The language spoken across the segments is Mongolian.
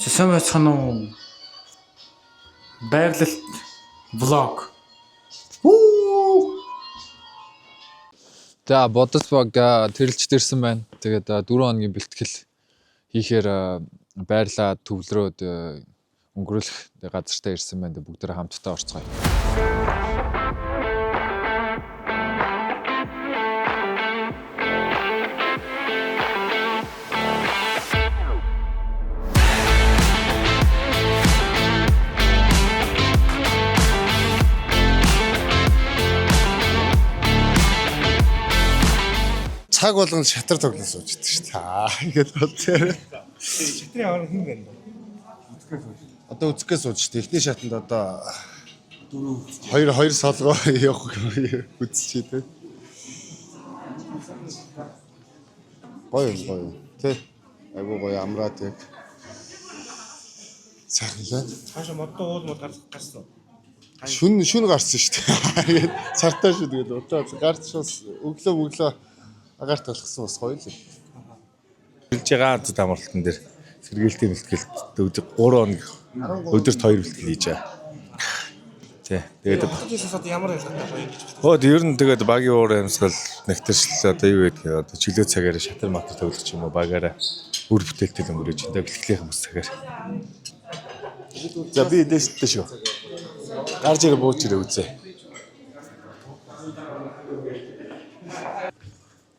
Сайн байцгаана уу? Байгаль влог. За бодос баг тэрэлж дэрсэн байна. Тэгээд 4 хоногийн бэлтгэл хийхээр байрлаа төвлөрөөд өнгөрүүлэх газартаа ирсэн байна. Бүгдээрээ хамтдаа орцгоё. Цаг болгон шатар тоглон сууж идэг шүү дээ. Ингээд бол тэр. Шатрын аваар хин байна. Одоо үзэхгээ сууж шүү дээ. Эхний шатанд одоо 2 солгоо явах үзчихээ дээ. Гоё. Тэ. Айгуу гоё амраад яг. Сайхан лээ. Цаашаа моддоо уул мод гарсан. Шүн гарсан шүү дээ. Цартаа шүү тэгээд удаа гарч бас өглөө агаар талхсан бас гоё л. Билж байгаа зд амралтан дээр сэргээлтийн бэлтгэлд 3 хоног өдөрт 2 бэлтгэл хийж байгаа. Тий. Тэгээд одоо ямар ялгаатай гоё гэж байна. Хөөд ер нь тэгээд багийн уур амьсгал нэгтэршил одоо юу гэдэг одоо чөлөө цагаар шатар матер тоглох юм уу багаараа үр бүтээлтэй өнгөрөөж энэ бэлтгэлийн хүмүүс цагаар. За би дэстэй шүү. Гарч ирээ бууж ирээ үзье.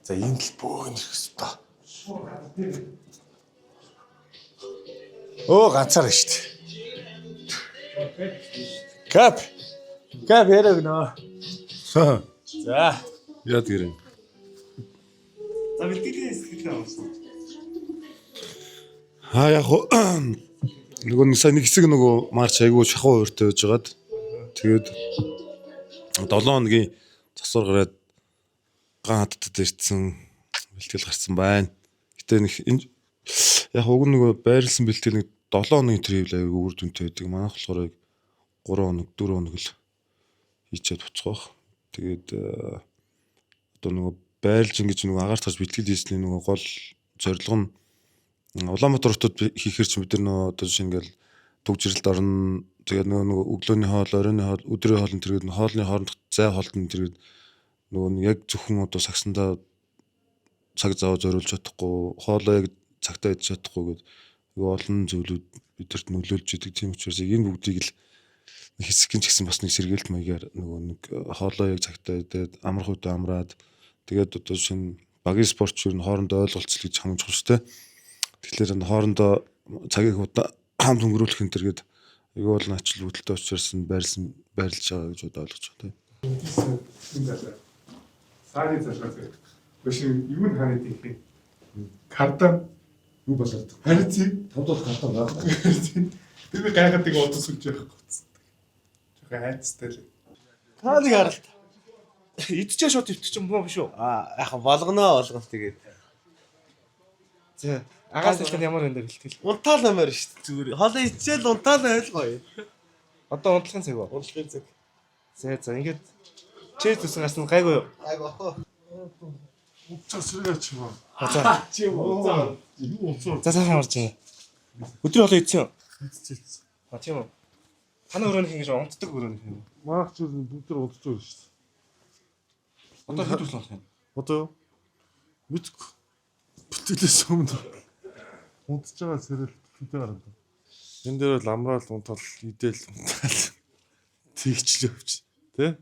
За энэ л бөөгнөх хэвээр. Оо ганцаар шүү дээ. Кап яраг нөө. За Яд гэрэн. за бэлтгэлийн хэсэгт авсан. Яг нөгөө нэг сайн нэг хэсэг нөгөө марч айгуу шахуу хууртай байж байгаад тэгээд 7 хоногийн засвар гараад ган хаттад ирсэн бэлтгэл гарсан байна. Гэтэ нэг яг уг нөгөө байрлсан бэлтгэл нэг 7 хоногийн трэвэл айгуу үр дүнтэй байдаг. Манайх болохоор 3 хоног 4 хоног л хийчихэд буцах. Тэгээд одоо нөгөө байрлж ингэж нөгөө агаарт гарч бэлтгэл хийсний нөгөө гол зорилго нь Улаанбаатар хотод хийхэр ч бид нар одоо жишээ ингээл төгжрэлд орно. Тэгээд нөгөө өглөөний хоол, оройн хоол, өдрийн хоол энэ төргээд хоолны хоорондох зай хоолтон төргээд нөгөө яг зөвхөн одоо сагсандаа цаг зав зориулж чадахгүй, хоолоо яг цагтаа идэж чадахгүй гэдэг олон зүйлүүд бидэрт нөлөөлж идэг. Тийм учраас энэ бүгдийг л хэсэгэн ч гэсэн бас нэг сэргээлт маягаар нөгөө нэг хоолоо яг цагтаа идээд амрах үедээ амраад тэгээд одоо жишээ нь багийн спортчууд нь хоорондоо ойлголцол гэж хамгийн чухалтай. Тэгэхээр энэ хоорондоо цагийг хамт өнгөрүүлэх энэ төргээд айгүй бол наачл хөдөлтөй учраас байрлж байгаа гэж ойлгож байна. Сааны залгаас биш юу н хааны тийх кардан юу болоод харицыг тавдуул кардан гаа. Тэр гайхаад нэг удас үж явах гоцсон. Жохоо хайцтай л. Та нэг харалт. Идчихээ шууд өвчих юм уу биш үү? Яг болгоно тэгээд. За агаас хэлэх ямар энэ бэлтгэл. Унтаал намаар шүү дээ зүгээр. Хоолоо ичээл унтаал ойлгоо. Одоо унтлахын цаг уу? Унтлагын цаг. За ингээд чээ төсөн гасан гайгүй юу? Айгоо. Уцаа сэргээч юм. За. Чи юу уцаа. За цаашаа марж байна. Өдрийн хоолоо идсэн юу? Идчихсэн. Тийм үү. Таны өрөөний ингэж унтдаг өрөөний юм. Маах ч бүгд төр удаж байгаа шүү дээ. Одоо хэд үл болох юм? Одоо мэдгүй. Бүтээлээс өмнө унтж байгаа сэрэл бүтээлтэй гараад. Энэ дээр л амраал унтал идэл унтал тэгчлээ өвч. Тэ?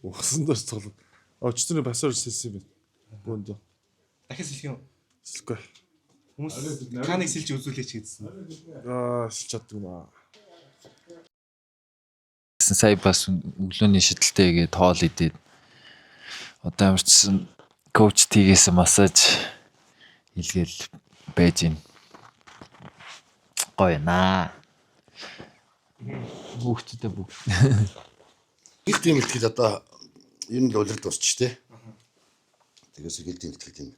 Усан дээрс тоглоод. Очтны басаар сэлсэн юм. Бөөндөө. Дахиад хэлэх юм. Сэлгүй. Хүмүүс каныг сэлж үзүүлээч гэдсэн. Сэлж чаддаг юм аа. Сая бас өглөөний шидэлтэй игээд тоол идээд одоо ямарчсан коуч тийгээс массаж хийлгээл байж гин. Гоё наа. Бүгдтэй бүгд. Гэлтийн бэлтгэл одоо ер нь л улирд дуусч тээ. Тэгээс гэлтийн бэлтгэл юм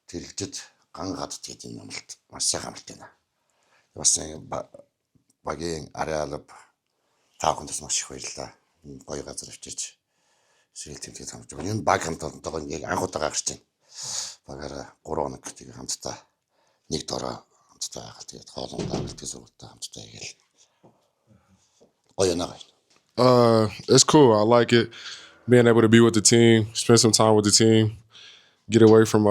тэрэгчд ган гадт гэдэг юм амлалт маш сайхан амлалт байна. Бас багийн ареалб таахын тус маш их баярлалаа. Гоё газар авчирч сэргэлт бэлтгэл хамж байгаа. Энэ баг хамт одоогоо ингээ анх удаага гарч байна. Багаараа 3 хоног тийг хамтдаа нэг дорой хамтдаа байгаад тэгээд хоолундаа бэлтгэл сургалтаа хамтдаа хийгээл. Гоё наа. It's cool. I like it. Being able to be with the team, spend some time with the team, get away from you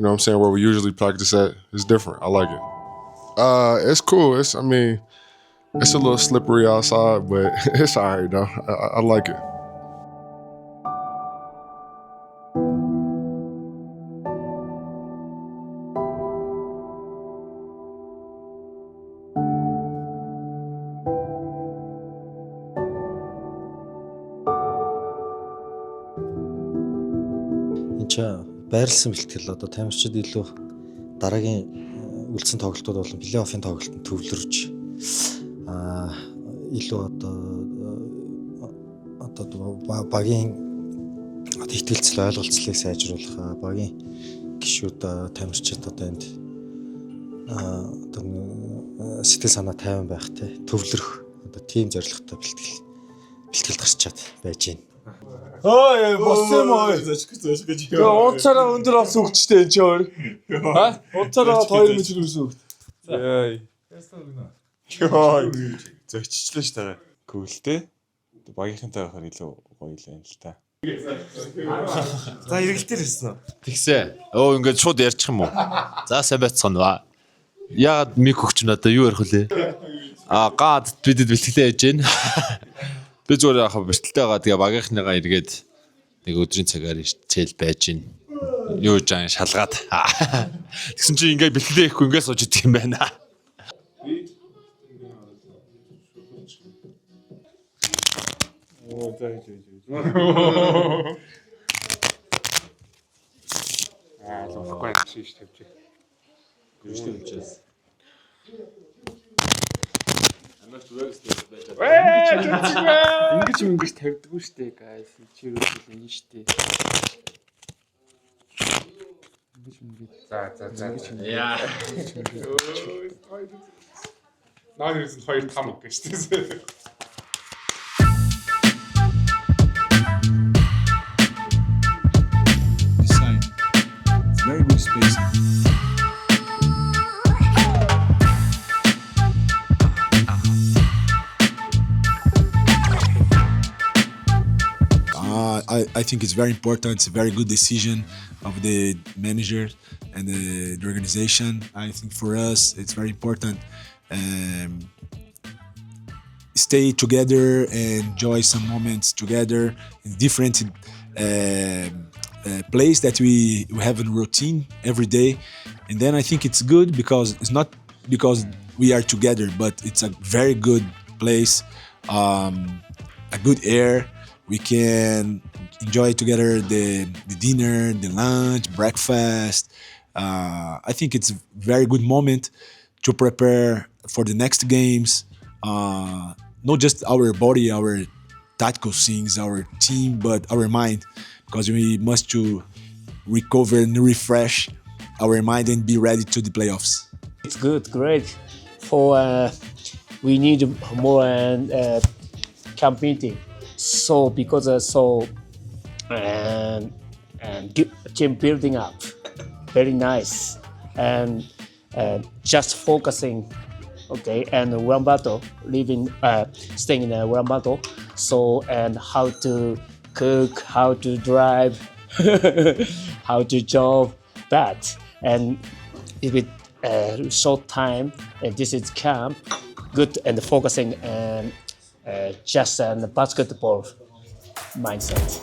know what I'm saying, where we usually practice at. It's different. I like it. It's cool. It's a little slippery outside, but it's all right though. I like it. Байрлсан бэлтгэл одоо тамирчид илүү дараагийн үлдсэн тоглолтууд болон плей-оффын тоглолтод төвлөрж илүү одоо багийн ихтгэлцэл ойлголцлыг сайжруулах багийн гишүүд тамирчид одоо энд сэтгэл санаа тайван байх те төвлөрөх одоо тим зорилготой бэлтгэл гарчаад байж байна. Ой, болсон юм ой. Унцаараа өндөр болсон хөвчтэй энэ ч өөр. Унцаараа 2 метр өсөн хөвт. Яй. Зөгччлээ ш тагаа. Гүйлтэй. Багийнхантай байхаар илүү гоё л юм л та. За эргэлтээр ирсэн үү? Тэгсэ. Ингээд шууд ярьчих юм уу? За сайн байцгаана ба. Яагаад мик өгч надаа юу ярих вэ? Гад бидэд бэлтгэлээ яж гин. Би зүгээр яхаа бэлтгэлтэй байгаа. Тэгээ багийнхныгаа эргээд нэг өдрийн цагаар чээл байж гин. Юу жаа шалгаад. Тэгсэн чинь ингээд бэлтгэлээ ихгүй ингээд сууж идэх юм байна. Лохгүй шиш тавьчих. Ингэж тавьдаггүй штэ guys. Чи юу гэж юм штэ. За. Яа. Наад ерөөс нь 2-5 гэж штэ. Very good space. I think it's very important. It's a very good decision of the manager and the organization. I think for us, it's very important. Stay together and enjoy some moments together in different place that we have a routine every day, and then I think it's good because it's not because we are together, but it's a very good place, a good air. We can enjoy together the dinner, the lunch, breakfast. I think it's a very good moment to prepare for the next games. Not just our body, our tactical things, our team, but our mind. Because we must to recover and refresh our mind and be ready to the playoffs. It's good, great. For we need more competing. So because and team building up, very nice, and just focusing. Okay, and one battle, staying in one battle. So and how to cook, how to drive, how to job that, and with short time, and this is camp, good and focusing and just the basketball mindset.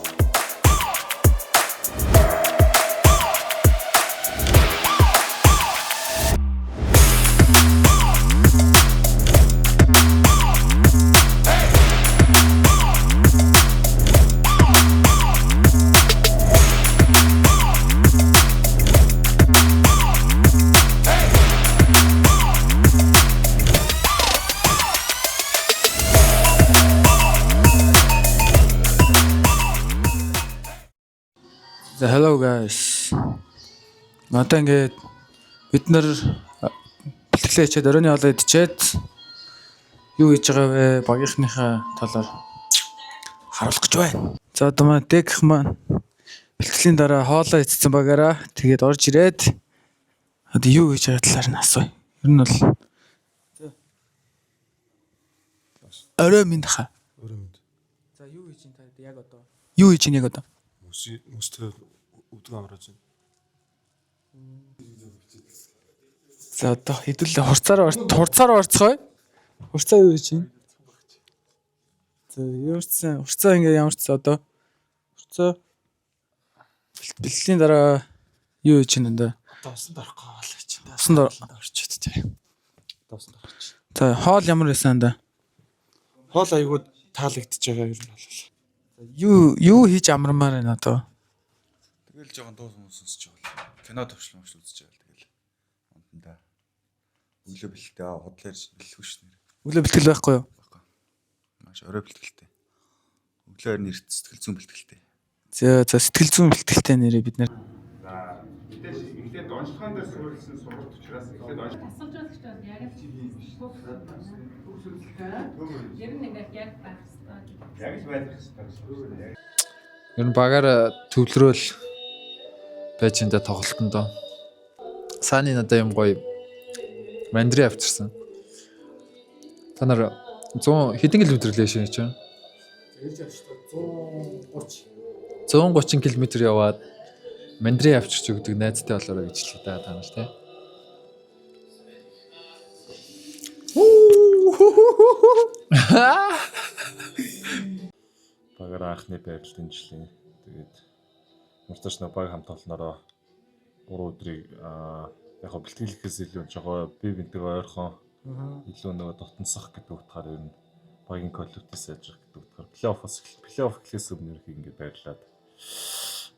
За hello guys. Надаа ингээд бид нар бэлтгэлээ хийгээд оройн хоолоо идчихэд юу хийж байгаа вэ? Багийнхныхаа талаар харуулах гэж байна. За одоо маань дэгх маань бэлтгэлийн дараа хоолоо идсэн багаараа тэгээд орж ирээд Одоо юу гэж байгаа талаар нь асууя. Ер нь бол орой минь хаа. Өөрөө мэд. За юу хийж ин та яг одоо? Юу хийж ин яг одоо? Мөстэй өдгөө амрааж байна. За одоо хэдүүлээ хурцаараа орцгоё. Хурцаа юу хийж ин? За хурцаа ингээ ямар ч одоо хурцаа бэлтгэлийн дараа юу хийж ин даа? Усанд орохгүй бол чинь. Усанд орчод тий. Усанд орч. За хоол ямар байсан даа? Хоол айгуу таалагдчихж байгаа юм бол. Юу хийж амармаар байна одоо? Тэгэл жоохон дуу сонсож байгаа. Кино төвшлөмж үзэж байгаа. Тэгэл онтонда өглөө бэлтээ худлаа ярьж бэлэхгүй ш нэр. Өглөө бэлтгэл байхгүй юу? Маш орой бэлтгэлтэй. Өглөө харин эрт сэтгэл зүйн бэлтгэлтэй. За сэтгэл зүйн бэлтгэлтэй нэрээ бид нэр. За эхлээд онцлогоон дээр суурилсан сургалт учраас эхлээд асууж байгаа ч бол яг л ер нь ингээд яг байх хэрэгтэй. яг л байх хэрэгтэй. Ер нь багаар төвлөрөөл байж энэ тоглолтонд сааны надаа юм гоё мандри авчирсан. Та нар 100 хэдэн км лээ шинэ чинь? 130 км яваад мандри авчирч өгдөг найзтай болоорой гэж хэлээ та нар тий. Багаар анхны байдал дэмжлээ. Тэгээд мартаж нэг баг хамт олноороо 3 өдрийг яг бэлтгэлээс илүү жоо бие бинтэйгээ ойрхон илүү нөгөө дотносох гэдэг утгаар ер нь багийн коллектив сайжрах гэдэг утгаар плей-офф гэхээс өмнө их ингэ байрлаад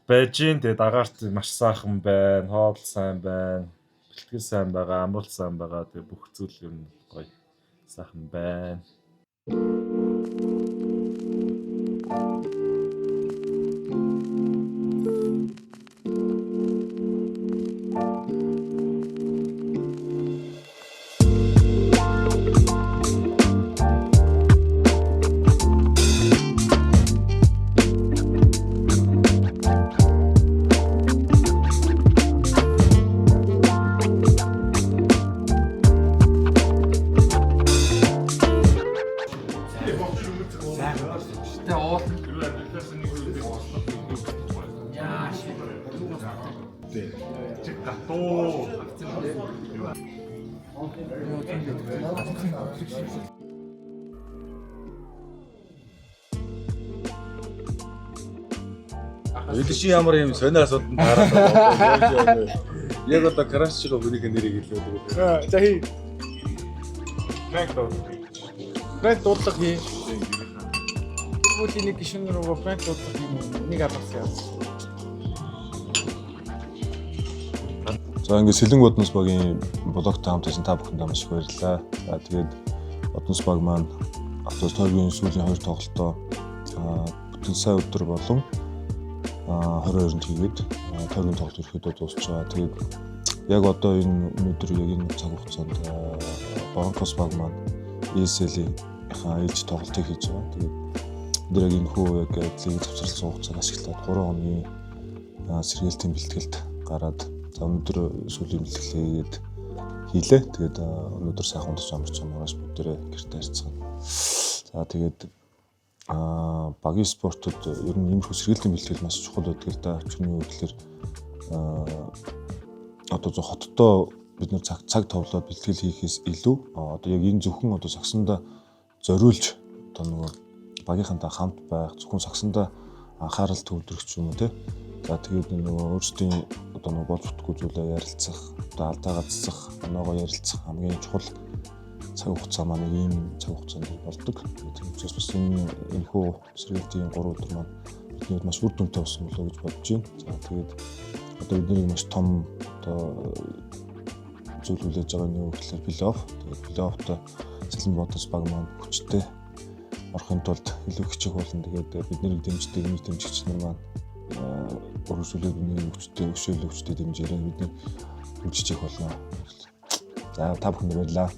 байж гин. Тэгээд агаарт маш сайхан байна, хоол сайн байна, бэлтгэл сайн байгаа, амралт сайн байгаа. Тэгээд бүх зүйл ер нь гоё сайхан байна. Эдши ямар юм сонио асууданд таараад яг одоо краш чиг хүнийхээ нэрийг хэлээ. За хий. Фрэнк дуудлага хий. Бүлийн нэг гişүн рүү фрэнк дуудлага хий. Нэг алгасан. За ингээд Сэлэн Боднос багийн блогтой хамт байсан та бүхэндээ маш их баярлалаа. За тэгээд Боднос баг маань автобус тойргийн сүүлийн 2 тоглолтоо бүтэн сая өдөр болон 22-нд хийгээд тойргийн тоглолт ирэхэд дуусч байгаа. Тэгээд яг одоо энэ өнөөдөр яг энэ цаг хугацаанд Бронкос баг маань ESL-ийн ээлж тоглолтыг хийж байгаа. Тэгээд бид яг энэ хүү яг лиг завсарласан хугацааг ашиглаад 3 хоногийн сэргээлтийн бэлтгэлд гараад за өнөөдөр сүүлийн бэлтгэлээ хийлээ. Тэгээд өнөөдөр сайхан унтаж амарч амраас бүгдээрээ гэртээ харцгаана. За тэгээд багийн спортод ер нь иймэрхүү сэргээлтийн бэлтгэл маш чухал байдаг л да. Чиний үгээр одоо хотдоо бид нэр цаг товлоод бэлтгэл хийхээс илүү одоо яг энэ зөвхөн одоо сагсандаа зориулж одоо нөгөө багийнхантай хамт байх зөвхөн сагсандаа анхаарал төвлөрөх юм уу те. За тэгээд нөгөө өөрсдийн одоо нөгөө болж бүтггүй зүйлээ ярилцах, одоо алдаа гацсах, оноогоо ярилцах хамгийн чухал цаг хугацаа маань ийм цаг хугацаанд болдог. Тийм учраас бас энэ хүү сэргээлтийн 3 өдөр маань бидний маш үр дүнтэй болсон болоо гэж бодож байна. За тэгээд одоо бидний маш том одоо зүйл хүлээж байгаа нь юу гэхээр плей-офф. Тэгээд плей-оффт Сэлэн Боднос баг маань хүчтэй орохын тулд илүү хичээх болно. Тэгээд бидний дэмждэг нэг дэмжигч нар маань өргөжлөлөө бидний хүчтэй дэмжээрэй бидний дэмжиж болно. За та бүхэнд баярлалаа.